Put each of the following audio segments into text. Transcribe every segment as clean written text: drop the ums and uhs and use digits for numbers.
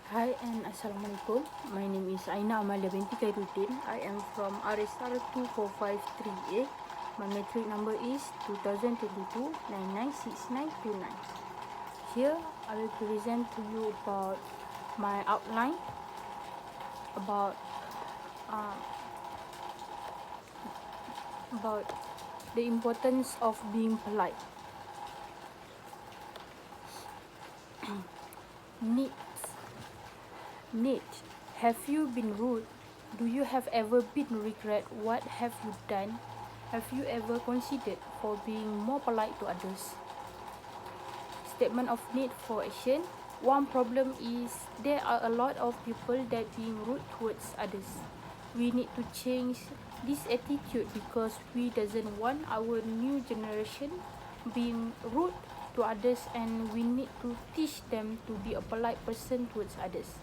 Hi and Assalamualaikum. My name is Aina Amalia binti Khairuddin. I am from RSR 2453A. My metric number is 2022-996929. Here I will present to you about my outline about uh, about the importance of being polite. Needs. Need. Have you been rude? Do you have ever been regret what have you done? Have you ever considered for being more polite to others? Statement of need for action. One problem is there are a lot of people that being rude towards others. We need to change this attitude because we doesn't want our new generation being rude to others, and we need to teach them to be a polite person towards others.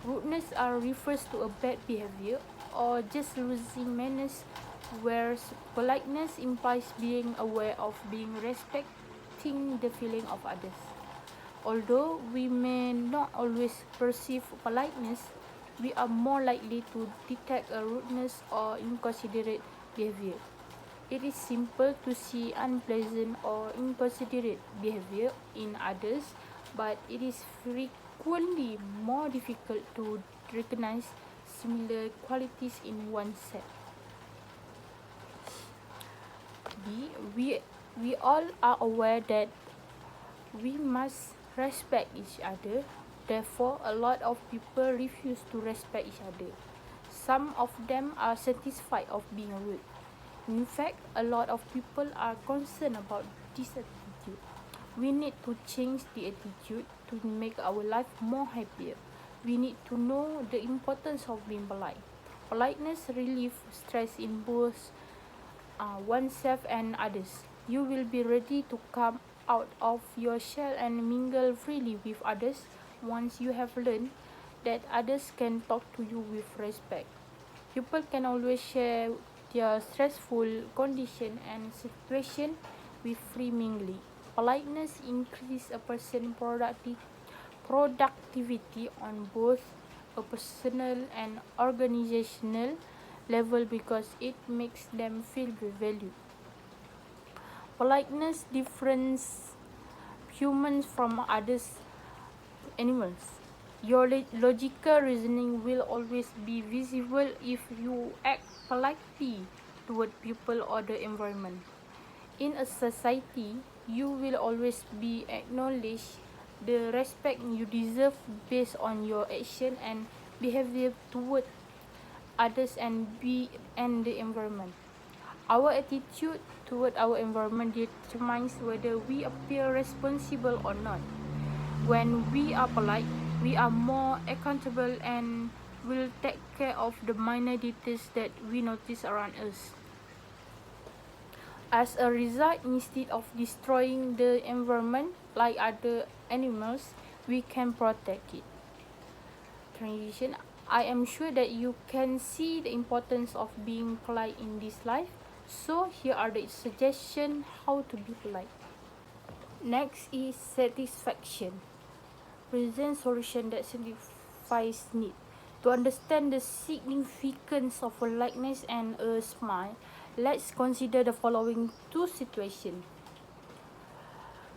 Rudeness refers to a bad behavior or just losing manners, whereas politeness implies being aware of being respecting the feeling of others. Although we may not always perceive politeness, we are more likely to detect a rudeness or inconsiderate behavior. It is simple to see unpleasant or inconsiderate behavior in others, but it is frequently more difficult to recognize similar qualities in oneself. B. We all are aware that we must respect each other. Therefore, a lot of people refuse to respect each other. Some of them are satisfied of being rude. In fact, a lot of people are concerned about this attitude. We need to change the attitude to make our life more happier. We need to know the importance of being polite. Politeness relieves stress in both oneself and others. You will be ready to come out of your shell and mingle freely with others once you have learned that others can talk to you with respect. People can always share their stressful condition and situation with free mingling. Politeness increases a person's productivity on both a personal and organizational level because it makes them feel valued. Politeness differentiates humans from others animals. Your logical reasoning will always be visible if you act politely toward people or the environment. In a society, you will always be acknowledged the respect you deserve based on your action and behavior toward others and the environment. Our attitude toward our environment determines whether we appear responsible or not. When we are polite, we are more accountable and will take care of the minor details that we notice around us. As a result, instead of destroying the environment like other animals, we can protect it. Transition. I am sure that you can see the importance of being polite in this life. So here are the suggestions how to be polite. Next is satisfaction. Present solution that satisfies need. To understand the significance of a likeness and a smile, let's consider the following two situations.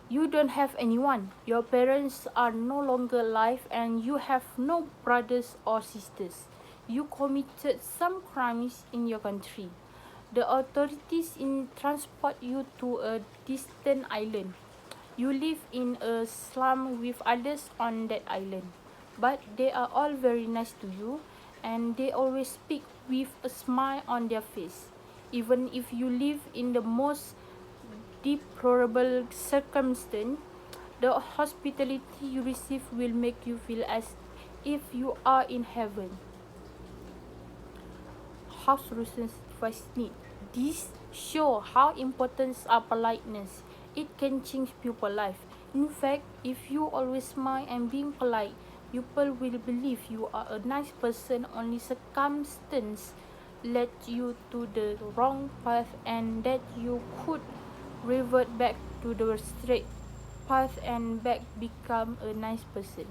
You don't have anyone. Your parents are no longer alive and you have no brothers or sisters. You committed some crimes in your country. The authorities transport you to a distant island. You live in a slum with others on that island, but they are all very nice to you and they always speak with a smile on their face. Even if you live in the most deplorable circumstance, the hospitality you receive will make you feel as if you are in heaven. How solutions satisfies need. This show how important are politeness. It can change people's life. In fact, if you always smile and being polite, people will believe you are a nice person. Only circumstance led you to the wrong path and that you could revert back to the straight path and back become a nice person.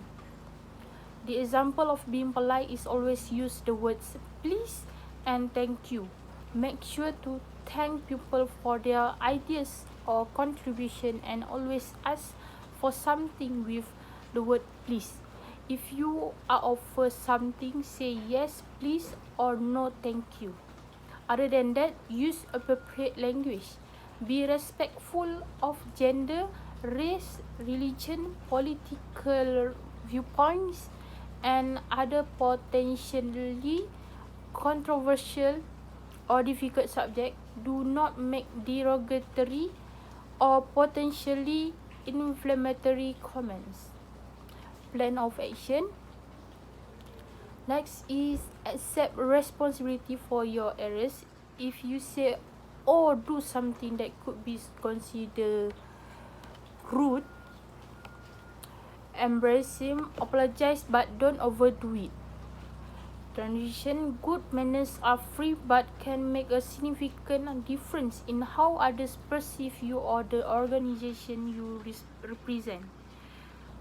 The example of being polite is always use the words please and thank you. Make sure to thank people for their ideas or contribution and always ask for something with the word please. If you are offered something, say yes please or no thank you. Other than that, use appropriate language. Be respectful of gender, race, religion, political viewpoints, and other potentially controversial or difficult subjects. Do not make derogatory or potentially inflammatory comments. Plan of action. Next is accept responsibility for your errors. If you say or do something that could be considered rude, embrace him, apologize but don't overdo it. Transition. Good manners are free but can make a significant difference in how others perceive you or the organization you represent.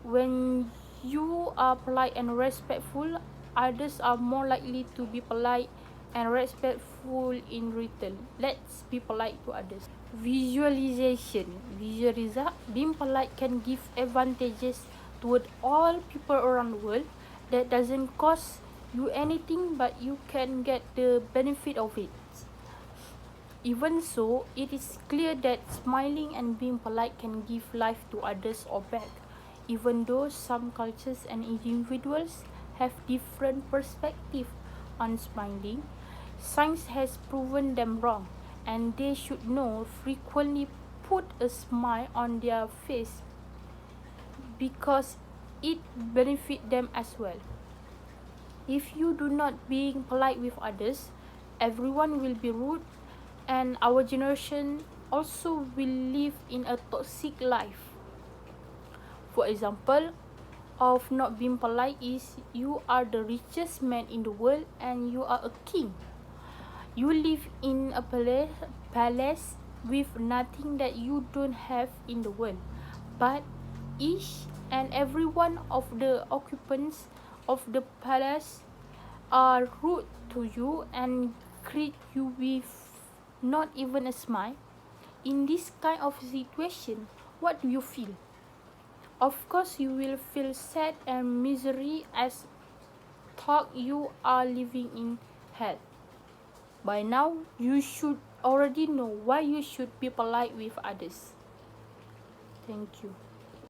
When you are polite and respectful, others are more likely to be polite and respectful in return. Let's be polite to others. Visualization. Being polite can give advantages toward all people around the world. That doesn't cost you anything, but you can get the benefit of it. Even so, it is clear that smiling and being polite can give life to others or back. Even though some cultures and individuals have different perspectives on smiling, science has proven them wrong, and they should know frequently put a smile on their face because it benefits them as well. If you do not being polite with others, everyone will be rude, and our generation also will live in a toxic life. For example, of not being polite is you are the richest man in the world and you are a king. You live in a palace with nothing that you don't have in the world, but each and every one of the occupants of the palace are rude to you and greet you with not even a smile. In this kind of situation, what do you feel? Of course, you will feel sad and misery as thought you are living in hell. By now, you should already know why you should be polite with others. Thank you.